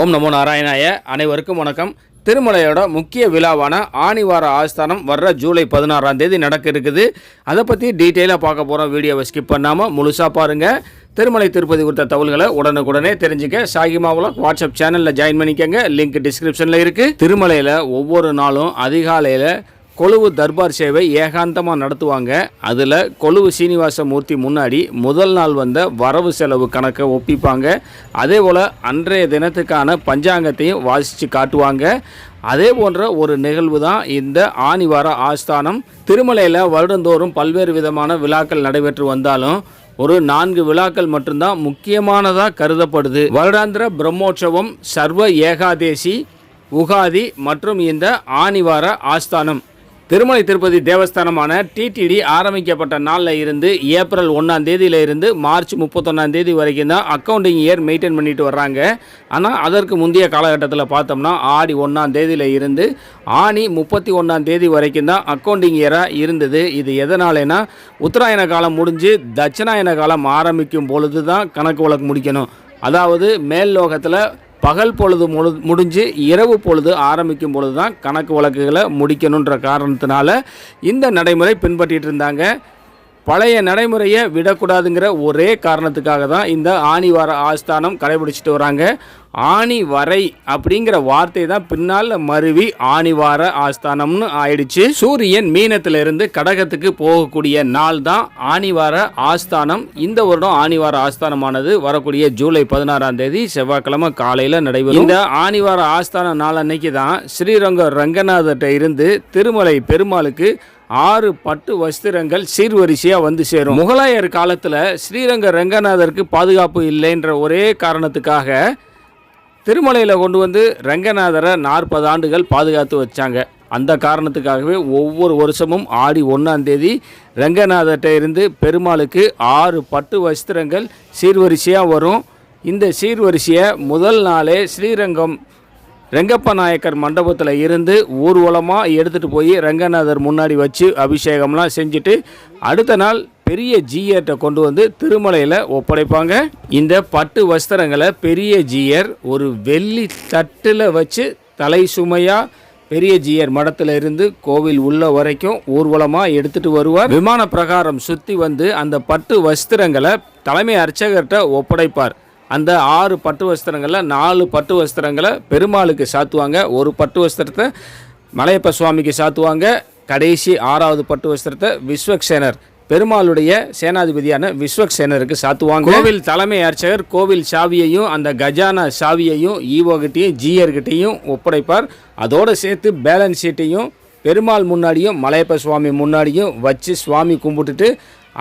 ஓம் நமோ நாராயணாய. அனைவருக்கும் வணக்கம். திருமலையோட முக்கிய விழாவான ஆணிவார ஆஸ்தானம் வர்ற ஜூலை 16ஆம் தேதி நடக்க இருக்குது. அதை பற்றி டீட்டெயிலாக பார்க்க போகிறோம். வீடியோவை ஸ்கிப் பண்ணாமல் முழுசாக பாருங்கள். திருமலை திருப்பதி குறித்த தகவல்களை உடனுக்குடனே தெரிஞ்சுக்க சாகிமா விலாக் வாட்ஸ்அப் சேனலில் ஜாயின் பண்ணிக்கங்க. லிங்க் டிஸ்கிரிப்ஷனில் இருக்குது. திருமலையில் ஒவ்வொரு நாளும் அதிகாலையில் கொழுவு தர்பார் சேவை ஏகாந்தமாக நடத்துவாங்க. அதில் கொழுவு சீனிவாச மூர்த்தி முன்னாடி முதல் நாள் வந்த வரவு செலவு கணக்கை ஒப்பிப்பாங்க. அதே போல் அன்றைய தினத்துக்கான பஞ்சாங்கத்தையும் வாசித்து காட்டுவாங்க. அதே போன்ற ஒரு நிகழ்வு தான் இந்த ஆணிவார ஆஸ்தானம். திருமலையில் வருடந்தோறும் பல்வேறு விதமான விழாக்கள் நடைபெற்று வந்தாலும் ஒரு 4 விழாக்கள் மட்டும்தான் முக்கியமானதாக கருதப்படுது. வருடாந்திர பிரம்மோற்சவம், சர்வ ஏகாதேசி, உகாதி மற்றும் இந்த ஆணிவார ஆஸ்தானம். திருமலை திருப்பதி தேவஸ்தானமான டிடிடி ஆரம்பிக்கப்பட்ட நாளில் இருந்து ஏப்ரல் 1ஆம் தேதியில் இருந்து மார்ச் 31ஆம் தேதி வரைக்கும் தான் அக்கௌண்டிங் இயர் மெயின்டைன் பண்ணிட்டு வர்றாங்க. ஆனால் அதற்கு முந்தைய காலகட்டத்தில் பார்த்தோம்னா ஆடி 1ஆம் தேதியில் இருந்து ஆணி 31ஆம் தேதி வரைக்கும் தான் அக்கௌண்டிங் இயராக இருந்தது. இது எதனாலேனா உத்தராயண காலம் முடிஞ்சு தட்சிணாயன காலம் ஆரம்பிக்கும் பொழுது தான் கணக்கு வழக்கு முடிக்கணும். அதாவது மேல் லோகத்தில் பகல் பொழுது முடிஞ்சு இரவு பொழுது ஆரம்பிக்கும் பொழுது தான் கணக்கு வழக்குகளை முடிக்கணுன்ற காரணத்தினால இந்த நடைமுறை பின்பற்றிட்டு இருந்தாங்க. பழைய நடைமுறையை விடக்கூடாதுங்கிற ஒரே காரணத்துக்காக தான் இந்த ஆணிவார ஆஸ்தானம் கடைபிடிச்சிட்டு வராங்க. ஆணி வரை அப்படிங்கிற வார்த்தை தான் பின்னால் மருவி ஆணிவார ஆஸ்தானம்னு ஆயிடுச்சு. சூரியன் மீனத்திலிருந்து கடகத்துக்கு போகக்கூடிய நாள் தான் ஆணிவார ஆஸ்தானம். இந்த வருடம் ஆணிவார ஆஸ்தானமானது வரக்கூடிய ஜூலை 16ஆம் தேதி செவ்வாய்க்கிழமை காலையில் நடைபெறும். இந்த ஆணிவார ஆஸ்தான நாள் அன்னைக்கு தான் ஸ்ரீரங்க ரங்கநாதர்கிட்ட இருந்து திருமலை பெருமாளுக்கு 6 பட்டு வஸ்திரங்கள் சீர்வரிசையாக வந்து சேரும். முகலாயர் காலத்தில் ஸ்ரீரங்க ரங்கநாதருக்கு பாதுகாப்பு இல்லைன்ற ஒரே காரணத்துக்காக திருமலையில் கொண்டு வந்து ரங்கநாதரை 40 ஆண்டுகள் பாதுகாத்து வச்சாங்க. அந்த காரணத்துக்காகவே ஒவ்வொரு வருஷமும் ஆடி 1ஆம் தேதி ரங்கநாதர்கிட்ட இருந்து பெருமாளுக்கு 6 பட்டு வஸ்திரங்கள் சீர்வரிசையாக வரும். இந்த சீர்வரிசையை முதல் நாளே ஸ்ரீரங்கம் ரெங்கப்ப நாயக்கர் மண்டபத்தில் இருந்து ஊர்வலமாக எடுத்துகிட்டு போய் ரங்கநாதர் முன்னாடி வச்சு அபிஷேகம்லாம் செஞ்சுட்டு அடுத்த நாள் பெரிய ஜீயர்கிட்ட கொண்டு வந்து திருமலையில் ஒப்படைப்பாங்க. இந்த பட்டு வஸ்திரங்களை பெரிய ஜீயர் ஒரு வெள்ளி தட்டில் வச்சு தலை சுமையாக பெரிய ஜீயர் மடத்தில் இருந்து கோவில் உள்ள வரைக்கும் ஊர்வலமாக எடுத்துகிட்டு வருவார். விமான பிரகாரம் சுற்றி வந்து அந்த பட்டு வஸ்திரங்களை தலைமை அர்ச்சகர்கிட்ட ஒப்படைப்பார். அந்த 6 பட்டு வஸ்திரங்களில் 4 பட்டு வஸ்திரங்களை பெருமாளுக்கு சாத்துவாங்க. ஒரு பட்டு வஸ்திரத்தை மலையப்ப சுவாமிக்கு சாத்துவாங்க. கடைசி 6வது பட்டு வஸ்திரத்தை விஸ்வக்சேனர் பெருமாளுடைய சேனாதிபதியான விஸ்வக்சேனருக்கு சாத்துவாங்க. கோவில் தலைமை அர்ச்சகர் கோவில் சாவியையும் அந்த கஜானா சாவியையும் ஈவோகிட்டையும் ஜீயர்கிட்டையும் ஒப்படைப்பார். அதோடு சேர்த்து பேலன்ஸ் ஷீட்டையும் பெருமாள் முன்னாடியும் மலையப்ப சுவாமி முன்னாடியும் வச்சு சுவாமி கும்பிட்டுட்டு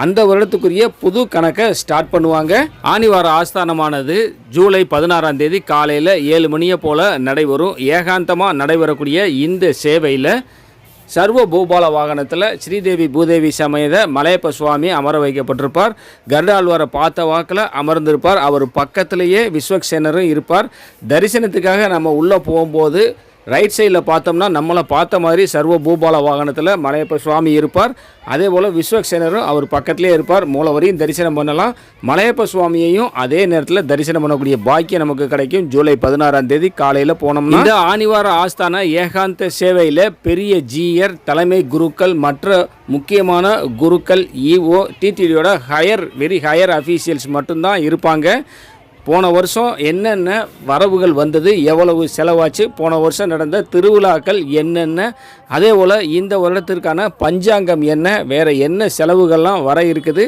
அந்த வருடத்துக்குரிய புது கணக்கை ஸ்டார்ட் பண்ணுவாங்க. ஆணிவார ஆஸ்தானமானது ஜூலை 16ஆம் தேதி காலையில் 7 மணியை போல் நடைபெறும். ஏகாந்தமாக நடைபெறக்கூடிய இந்த சேவையில் சர்வ பூபால வாகனத்தில் ஸ்ரீதேவி பூதேவி சமேத மலையப்ப சுவாமி அமர வைக்கப்பட்டிருப்பார். கருடாழ்வாரை பார்த்த வாக்கில் அமர்ந்திருப்பார். அவர் பக்கத்திலேயே விஸ்வக்சேனரும் இருப்பார். தரிசனத்துக்காக நம்ம உள்ளே போகும்போது ரைட் சைடில் பார்த்தோம்னா நம்மளை பார்த்த மாதிரி சர்வ பூபால வாகனத்தில் மலையப்ப சுவாமி இருப்பார். அதே போல் விஸ்வக்சேனரும் அவர் பக்கத்திலே இருப்பார். மூலவரையும் தரிசனம் பண்ணலாம். மலையப்ப சுவாமியையும் அதே நேரத்தில் தரிசனம் பண்ணக்கூடிய பாக்கியம் நமக்கு கிடைக்கும். ஜூலை 16ஆம் தேதி காலையில் போனோம்னா இந்த ஆணிவார ஆஸ்தான ஏகாந்த சேவையில் பெரிய ஜீயர், தலைமை குருக்கள், மற்ற முக்கியமான குருக்கள், இஓ, டிடிடியோட வெரி ஹையர் அஃபீஷியல்ஸ் மட்டும்தான் இருப்பாங்க. போன வருஷம் என்னென்ன வரவுகள் வந்தது, எவ்வளவு செலவாச்சு, போன வருஷம் நடந்த திருவிழாக்கள் என்னென்ன, அதே போல் இந்த வருடத்திற்கான பஞ்சாங்கம் என்ன, வேறு என்ன செலவுகள்லாம் வர இருக்குது,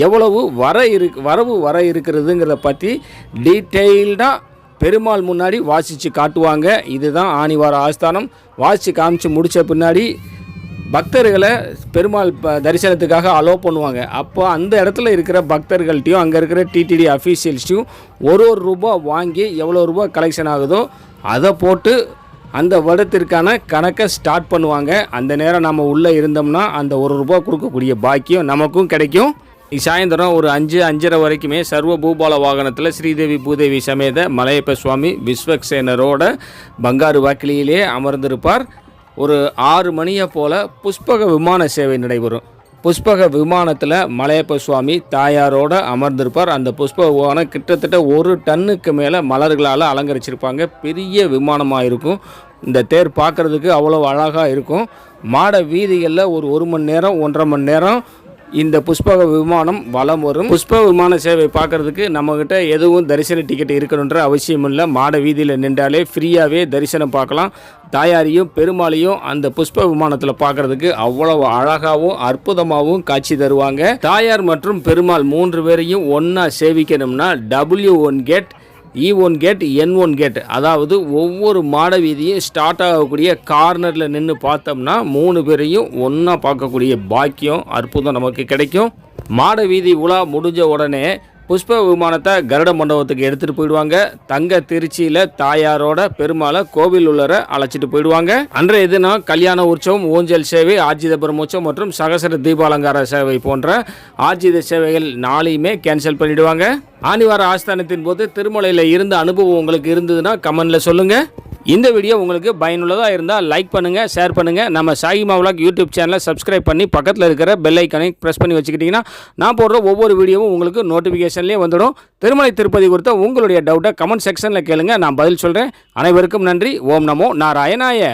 எவ்வளவு வரவு வர இருக்கிறதுங்கிறத பற்றி டீட்டெயில்டாக பெருமாள் முன்னாடி வாசித்து காட்டுவாங்க. இதுதான் ஆணிவார ஆஸ்தானம். வாசித்து காமிச்சு முடித்த பின்னாடி பக்தர்களை பெருமாள் தரிசனத்துக்காக அலோவ் பண்ணுவாங்க. அப்போ அந்த இடத்துல இருக்கிற பக்தர்கள்ட்டையும் அங்கே இருக்கிற டிடிடி அஃபீஷியல்ஸ்ட்டையும் ஒரு ரூபா வாங்கி எவ்வளோ ரூபா கலெக்ஷன் ஆகுதோ அதை போட்டு அந்த வருடத்திற்கான கணக்கை ஸ்டார்ட் பண்ணுவாங்க. அந்த நேரம் நம்ம உள்ளே இருந்தோம்னா அந்த ₹1 கொடுக்கக்கூடிய பாக்கியம் நமக்கும் கிடைக்கும். சாயந்தரம் ஒரு 5-5:30 வரைக்குமே சர்வ பூபால வாகனத்தில் ஸ்ரீதேவி பூதேவி சமேத மலையப்ப சுவாமி விஸ்வக்சேனரோட பங்காரு வாக்கிலியிலே அமர்ந்திருப்பார். ஒரு 6 மணியை போல் புஷ்பக விமான சேவை நடைபெறும். புஷ்பக விமானத்தில் மலையப்ப சுவாமி தாயாரோடு அமர்ந்திருப்பார். அந்த புஷ்பக விமானம் கிட்டத்தட்ட 1 டன்னுக்கு மேலே மலர்களால் அலங்கரிச்சிருப்பாங்க. பெரிய விமானமாக இருக்கும். இந்த தேர் பார்க்குறதுக்கு அவ்வளோ அழகாக இருக்கும். மாட வீதிகளில் ஒரு மணி நேரம் 1.5 மணி நேரம் இந்த புஷ்பக விமானம் வலம் வரும். புஷ்ப விமான சேவை பார்க்குறதுக்கு நம்மக்கிட்ட எதுவும் தரிசன டிக்கெட் இருக்கணுன்ற அவசியம் இல்லை. மாட வீதியில் நின்றாலே ஃப்ரீயாகவே தரிசனம் பார்க்கலாம். தாயாரையும் பெருமாளையும் அந்த புஷ்ப விமானத்தில் பார்க்குறதுக்கு அவ்வளவு அழகாகவும் அற்புதமாகவும் காட்சி தருவாங்க. தாயார் மற்றும் பெருமாள் 3 பேரையும் ஒன்றா சேவிக்கணும்னா W1 gate, E1 gate, N1 gate, அதாவது ஒவ்வொரு மாட வீதியும் ஸ்டார்ட் ஆகக்கூடிய கார்னரில் நின்று பார்த்தோம்னா 3 பேரையும் ஒன்றா பார்க்கக்கூடிய பாக்கியம் அற்புதம் நமக்கு கிடைக்கும். மாட வீதி உலா முடிஞ்ச உடனே புஷ்ப விமானத்தை கருட மண்டபத்துக்கு எடுத்துகிட்டு போயிடுவாங்க. தங்க திருச்சியில் தாயாரோட பெருமாளை கோவில் உள்ளர அழைச்சிட்டு போயிடுவாங்க. அன்றைய தினம் கல்யாண உற்சவம், ஊஞ்சல் சேவை, ஆர்ஜித பிரம்மோற்சவம் மற்றும் சகசர தீபாலங்கார சேவை போன்ற ஆர்ஜித சேவைகள் நாளையுமே கேன்சல் பண்ணிவிடுவாங்க. ஆனிவார ஆஸ்தானத்தின் போது திருமலையில் இருந்த அனுபவம் உங்களுக்கு இருந்ததுன்னா கமெண்டில் சொல்லுங்கள். இந்த வீடியோ உங்களுக்கு பயனுள்ளதாக இருந்தால் லைக் பண்ணுங்கள், ஷேர் பண்ணுங்கள். நம்ம சாயிமா விலாக் யூடியூப் சேனலை சப்ஸ்கிரைப் பண்ணி பக்கத்தில் இருக்கிற பெல் ஐக்கானை ப்ரெஸ் பண்ணி வச்சுக்கிட்டிங்கன்னா நான் போடுற ஒவ்வொரு வீடியோவும் உங்களுக்கு நோட்டிஃபிகேஷன்லேயே வந்துடும். திருமலை திருப்பதி குறித்த உங்களுடைய டவுட்டை கமெண்ட் செக்ஷனில் கேளுங்க, நான் பதில் சொல்கிறேன். அனைவருக்கும் நன்றி. ஓம் நமோ நாராயணாய.